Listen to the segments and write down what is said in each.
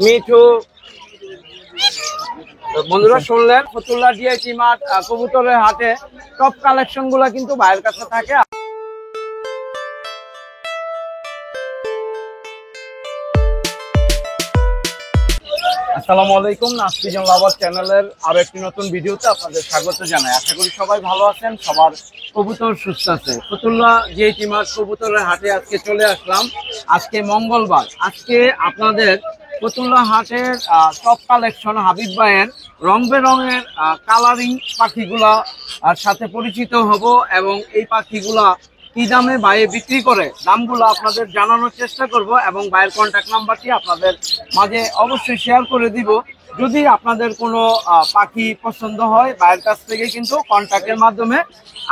মিঠু। বন্ধুরা শুনলেন ফতুল্লা জিআইটি মাঠ কবুতরের হাটে টপ কালেকশন গুলা কিন্তু ভাইয়ের কাছে থাকে। আসসালামু আলাইকুম, নাসপিজন লাভার চ্যানেলের আরো একটি নতুন ভিডিওতে আপনাদের স্বাগত জানাই। আশা করি সবাই ভালো আছেন, সবার কবুতর সুস্থ আছে। ফতুল্লা জিআইটি মাঠ কবুতরের হাটে আজকে চলে আসলাম। আজকে মঙ্গলবার। আজকে আপনাদের ফতুল্লা হাটের টপ কালেকশন হাবিব ভাইয়ের রং বেরঙের কালারিং পাখিগুলা সাথে পরিচিত হব এবং এই পাখিগুলা কি দামে বাইরে বিক্রি করে দামগুলো আপনাদের জানানোর চেষ্টা করব এবং বাইরের কন্ট্যাক্ট নাম্বারটি আপনাদের মাঝে অবশ্যই শেয়ার করে দিব। যদি আপনাদের কোনো পাখি পছন্দ হয় বাইরের কাছ থেকে কিন্তু কন্ট্যাক্টের মাধ্যমে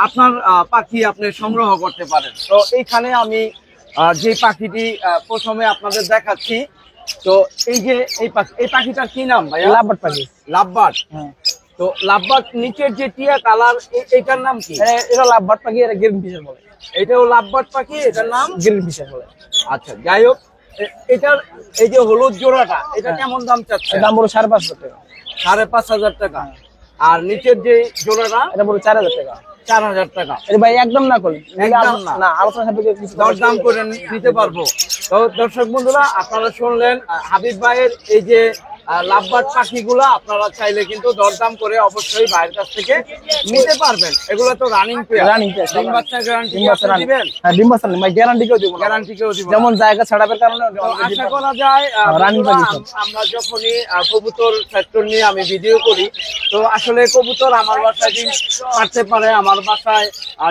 আপনার পাখি আপনি সংগ্রহ করতে পারেন। তো এইখানে আমি যে পাখিটি প্রথমে আপনাদের দেখাচ্ছি, তো এই যে এই পাখিটার কি নাম ভাইয়া? লাভবার্ড পাখি। লাভবার্ড। তো লাভবার্ড নিচের যে টিয়া কালার, এটার নাম কি? এটা লাভবার্ড পাখি, এটা গ্রিন ফিশার বলে। এটাও লাভবার্ড পাখি, এটার নাম গ্রিন ফিশার বলে। আচ্ছা, যাই হোক, এটার এই যে হলুদ জোড়াটা, এটা কেমন দাম চাচ্ছে? দাম বলো 5,500 টাকা। 5,500 টাকা। আর নিচের যে জোড়াটা, এটা বলো 4,000 টাকা। 4,000 টাকা। এটা ভাই একদম না করলে একদম না, আলোচনা সাপেক্ষে কিছু দরদাম করে নিতে পারবো। তো দর্শক বন্ধুরা, আপনারা শুনলেন হাবিব ভাইয়ের এই যে লাভবার্ড পাখিগুলা আপনারা চাইলে কিন্তু দরদাম করে অবশ্যই ভাইয়ের কাছ থেকে নিতে পারবেন। এগুলো তো রানিং পেয়ার। Running pair. ডিম বাচ্চা গ্যারান্টি দিবেন? হ্যাঁ, ডিম বাচ্চা ভাই গ্যারান্টি কেউ দিব না। গ্যারান্টি কেউ দিব না। যেমন জায়গা ছাড়াবের কারণে আশা করা যায় রানিং পাখি। আমরা যখনই কবুতর সেক্টর নিয়ে আমি ভিডিও করি, তো আসলে কবুতর আমার বাসায় ডিম পারতে পারে, আমার বাসায়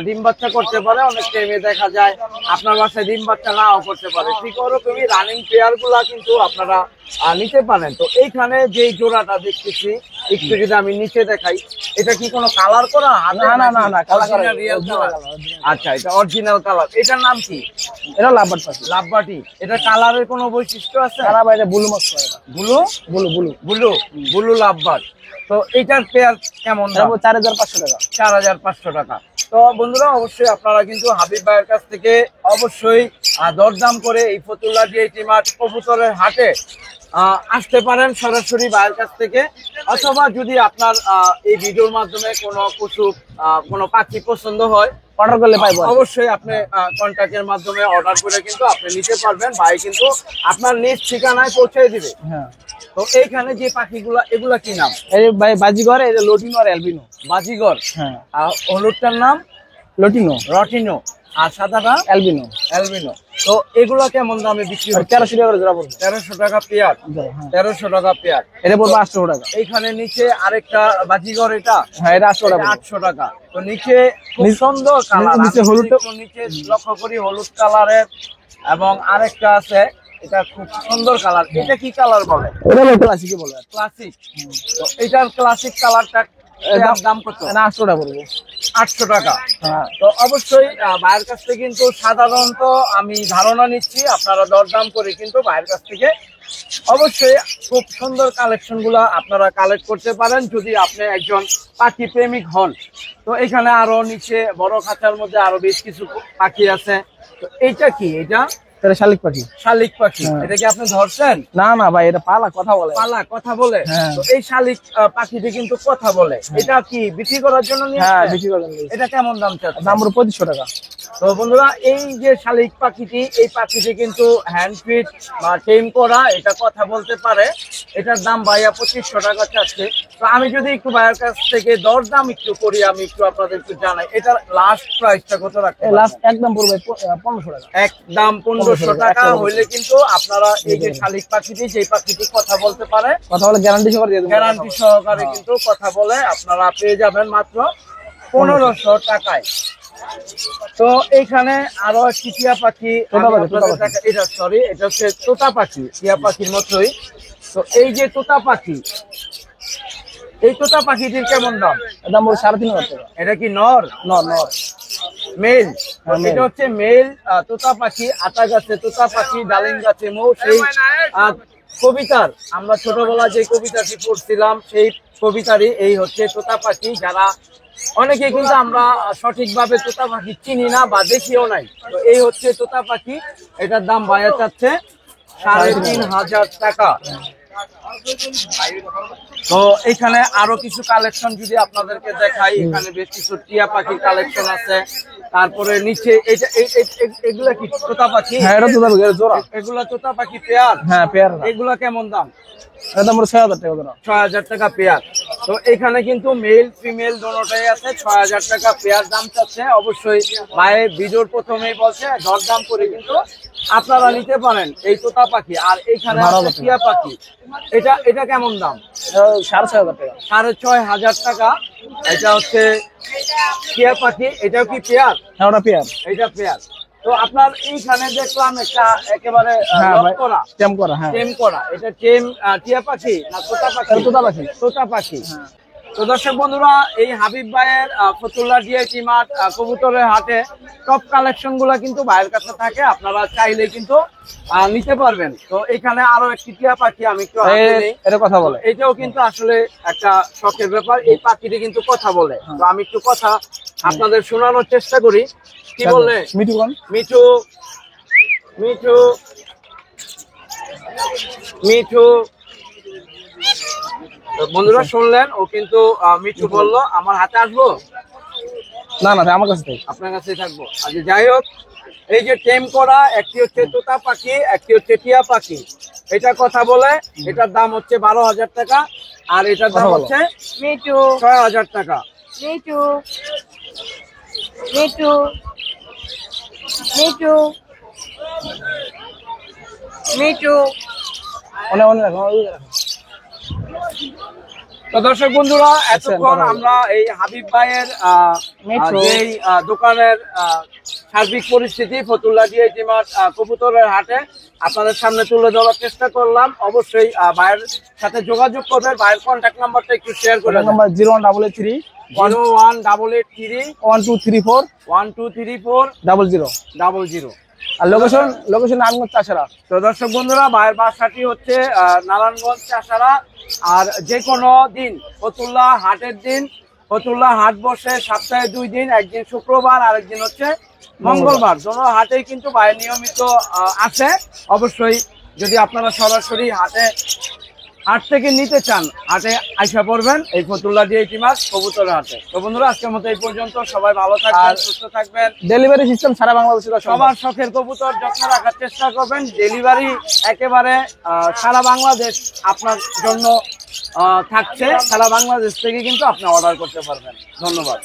ডিম বাচ্চা করতে পারে, অনেক টাইমে দেখা যায় আপনার বাসায় ডিম বাচ্চা নাও করতে পারে। ঠিক ওরকমই রানিং পেয়ার গুলা কিন্তু আপনারা নিতে পারেন। তো এইখানে যে জোড়াটা দেখতেছি, একটু যদি আমি নিচে দেখাই, এটা কি কোনো কালার করা? না, কালার করা। আচ্ছা, এটা অরিজিনাল কালার। এটার নাম কি? এটা লাভবার্ড পাখি। লাভবার্ডি। এটা কালারের কোনো বৈশিষ্ট্য আছে? সারা বাইরে blue mosque. Blue blue blue blue blue lovebird. তো এটার পেয়ার কেমন দাম? 4,500 টাকা। 4,500 টাকা। তো বন্ধুরা, অবশ্যই আপনারা কিন্তু হাবিব ভাইয়ের কাছ থেকে অবশ্যই দরদাম করে এই ফতুল্লা জিআইটি মাঠ কবুতরের হাটে আসতে পারেন সরাসরি ভাইয়ের কাছ থেকে। অথবা যদি আপনার এই ভিডিওর মাধ্যমে কোনো কোনো পাখি পছন্দ হয়, অর্ডার করলে পাইবো। অবশ্যই আপনি কন্ট্যাক্টের মাধ্যমে অর্ডার করে কিন্তু আপনি নিতে পারবেন। ভাই কিন্তু আপনার নিজ ঠিকানায় পৌঁছে দিবে। হ্যাঁ। তো এইখানে যে পাখিগুলা, এগুলা কি নাম? এই ভাই বাজিগর, এটা লটিনো আর অ্যালবিনো। বাজিগর। হ্যাঁ। আর হলুদটার নাম লটিনো। রটিনো। আর সাদাটা অ্যালবিনো। অ্যালবিনো। তো এগুলা কেমন দামে বিক্রি হয়? 1300 টাকা করে জোড়া পড়বে। 1300 টাকা পেয়ার। 1300 টাকা পেয়ার। এটা পড়বে 800 টাকা। এইখানে নিচে আরেকটা বাজিগর, এটা হ্যাঁ, এটা 800 টাকা। 800 টাকা। তো নিচে খুব সুন্দর কালার, নিচে হলুদ, নিচে লক্ষ্য করি হলুদ কালারের, এবং আরেকটা আছে, এটা খুব সুন্দর কালার। এটা কি কালার বলে? এটা ক্লাসিক বলে। ক্লাসিক। তো এটার ক্লাসিক কালারটা দাম কত? 800 টাকা পড়বে। 800 টাকা। হ্যাঁ। তো অবশ্যই ভাইয়ের কাছ থেকে কিন্তু সাধারণত আমি ধারণা নিচ্ছি, আপনারা দরদাম করে কিন্তু ভাইয়ের কাছ থেকে অবশ্যই খুব সুন্দর কালেকশন গুলা আপনারা কালেক্ট করতে পারেন যদি আপনি একজন পাখি প্রেমিক হন। তো এখানে আরো নিচে বড় খাঁচার মধ্যে আরো বেশ কিছু পাখি আছে। তো এইটা কি? এটা শালিক পাখি। শালিক পাখি। এটা কি আপনি ধরছেন? না না ভাই, এটা পালা, কথা বলে। পালা, কথা বলে। হ্যাঁ। তো এই শালিক পাখিটি কিন্তু কথা বলে। এটা কি বিক্রি করার জন্য নিয়ে? হ্যাঁ, বিক্রি করার জন্য। এটা কেমন দাম চাচ্ছে? দাম পুরো 2500 টাকা। তো বন্ধুরা, এই যে শালিক পাখিটি, এই পাখিটি কিন্তু হ্যান্ড ফিট বা টেম করা, এটা কথা বলতে পারে। এটার দাম ভাইয়া 2500 টাকা চাচ্ছে। তো আমি যদি একটু ভাইয়ের কাছ থেকে দরদাম একটু করি, আমি একটু আপনাদের একটু জানাই, এটার লাস্ট প্রাইসটা কত রাখতে? লাস্ট একদম পড়বে 1500 টাকা। একদম 1500 টাকা হইলে কিন্তু আপনারা এই যে শালিক পাখিটি, সেই পাখিটি কথা বলতে পারে, কথা বলে গ্যারান্টি সহকারে দিয়ে দেব। গ্যারান্টি সহকারে কিন্তু কথা বলে আপনারা পেয়ে যাবেন মাত্র 1500 টাকায়। তো এইখানে আরো একটি টিয়া পাখি, এটা সরি, এটা হচ্ছে তোতা পাখি, টিয়া পাখির মতোই। তো এই যে তোতা পাখি, এই তোতা পাখিটির কেমন দাম? দাম পুরো 3500 টাকা। এটা কি নর? নর। মেল। এটা হচ্ছে মেল তোতা পাখি। আতা গাছে তোতা পাখি, ডালিম গাছে মৌ। সেই কবিতার, আমরা ছোটবেলা যে কবিতাটি পড়ছিলাম, সেই কবিতারই এই হচ্ছে তোতা পাখি। যারা অনেকে কিন্তু আমরা সঠিকভাবে তোতা পাখি চিনি না বা দেখিও নাই। তো এই হচ্ছে তোতা পাখি। এটার দাম ভাইয়া চাচ্ছে 3500 টাকা। তো এখানে আরো কিছু কালেকশন যদি আপনাদেরকে দেখাই, এখানে বেশ কিছু টিয়া পাখির কালেকশন আছে। তারপরে নিচে এটা এগুলা কি তোতা পাখি? হ্যাঁ, এটা তো দাম জোড়া। এগুলা তোতা পাখি পেয়ার? হ্যাঁ, পেয়ার। এগুলা কেমন দাম? এটা দাম 6000 টাকা জোড়া। 6000 টাকা পেয়ার। তো এখানে কিন্তু মেল ফিমেল দোনোটাই আছে। 6000 টাকা পেয়ার দাম চাচ্ছে। অবশ্যই ভাই ভিডিওর প্রথমেই বলছে দরদাম করে কিন্তু আপনারা নিতে পারেন এই তোতা পাখি। আর এখানে আছে টিয়া পাখি, এটা কেমন দাম? 6500 টাকা। 6500 টাকা। এটা হচ্ছে টিয়া পাখি। এটাও কি পেয়ার? হ্যাঁ, ওটা পেয়ার। এটা পেয়ার। তো আপনার এইখানে দেখলাম একটা একেবারে হ্যাঁ লক ভাই, করা, টেম করা। হ্যাঁ, টেম করা। এটা টেম টিয়া পাখি না তোতা পাখি? তোতা পাখি। তোতা পাখি। তো দর্শক বন্ধুরা, এই হাবিব ভাইয়ের ফতুল্লা জিআইটি মাঠ কবুতরের হাটে টপ কালেকশন গুলা কিন্তু ভাইয়ের কাছে থাকে। আপনারা চাইলে কিন্তু নিতে পারবেন। তো এখানে আরো একটি টিয়া পাখি আমি একটু হাতে নেই। এটা কথা বলে। এটাও কিন্তু আসলে একটা শখের ব্যাপার। এই পাখিটি কিন্তু কথা বলে। তো আমি একটু কথা আপনাদের শোনানোর চেষ্টা করি। কি বললে? মিঠু কোন? মিঠু মিঠু মিঠু। তো বন্ধুরা শুনলেন, ও কিন্তু মিঠু বললো। আমার হাতে আসবো? না না, আমার কাছে থেকে। আপনার কাছেই থাকবো। আচ্ছা, যাই হোক, এই যে টেম করা, একটি হচ্ছে তোতা পাখি, একটি হচ্ছে টিয়া পাখি। এটা কথা বলে। এটার দাম হচ্ছে 12000 টাকা। আর এটার দাম হচ্ছে মিঠু 6000 টাকা। মিঠু মিঠু মিঠু মিঠু অনেক অনেক রাখো, ওই রাখো। তো দর্শক বন্ধুরা, এতক্ষণ আমরা এই হাবিব ভাইয়ের যেই দোকানের সার্বিক পরিস্থিতি ফতুল্লা জিআইটি মাঠ কবুতরের হাটে আপনাদের সামনে তুলে ধরার চেষ্টা করলাম। অবশ্যই ভাইয়ের সাথে যোগাযোগ করবেন। ভাইয়ের কন্ট্যাক্ট নাম্বারটা একটু শেয়ার করে দেন। নাম্বার 01883 01883 1234 1234 0000। আর লোকেশন নারায়ণগঞ্জ চাষারা। তো দর্শক বন্ধুরা, ভাইয়ের বাসাটি হচ্ছে নারায়ণগঞ্জ চাষারা। আর যে কোনো দিন ফতুল্লা হাটের দিন, ফতুল্লা হাট বসে সপ্তাহে 2 দিন, একদিন শুক্রবার আর একদিন হচ্ছে মঙ্গলবার। দোনো হাটেই কিন্তু ভাইয়ের নিয়মিত আসে। অবশ্যই যদি আপনারা সরাসরি হাট থেকে নিতে চান, হাটে আইসা পড়বেন এই ফতুল্লা জিআইটি মাঠ কবুতরের হাটে। তো বন্ধুরা, আজকের মতো এই পর্যন্ত। সবাই ভালো থাকবেন, সুস্থ থাকবেন। ডেলিভারি সিস্টেম সারা বাংলাদেশে সবার শখের কবুতর যত্ন রাখার চেষ্টা করবেন। ডেলিভারি একেবারে সারা বাংলাদেশ আপনার জন্য থাকছে। সারা বাংলাদেশ থেকে কিন্তু আপনি অর্ডার করতে পারবেন। ধন্যবাদ।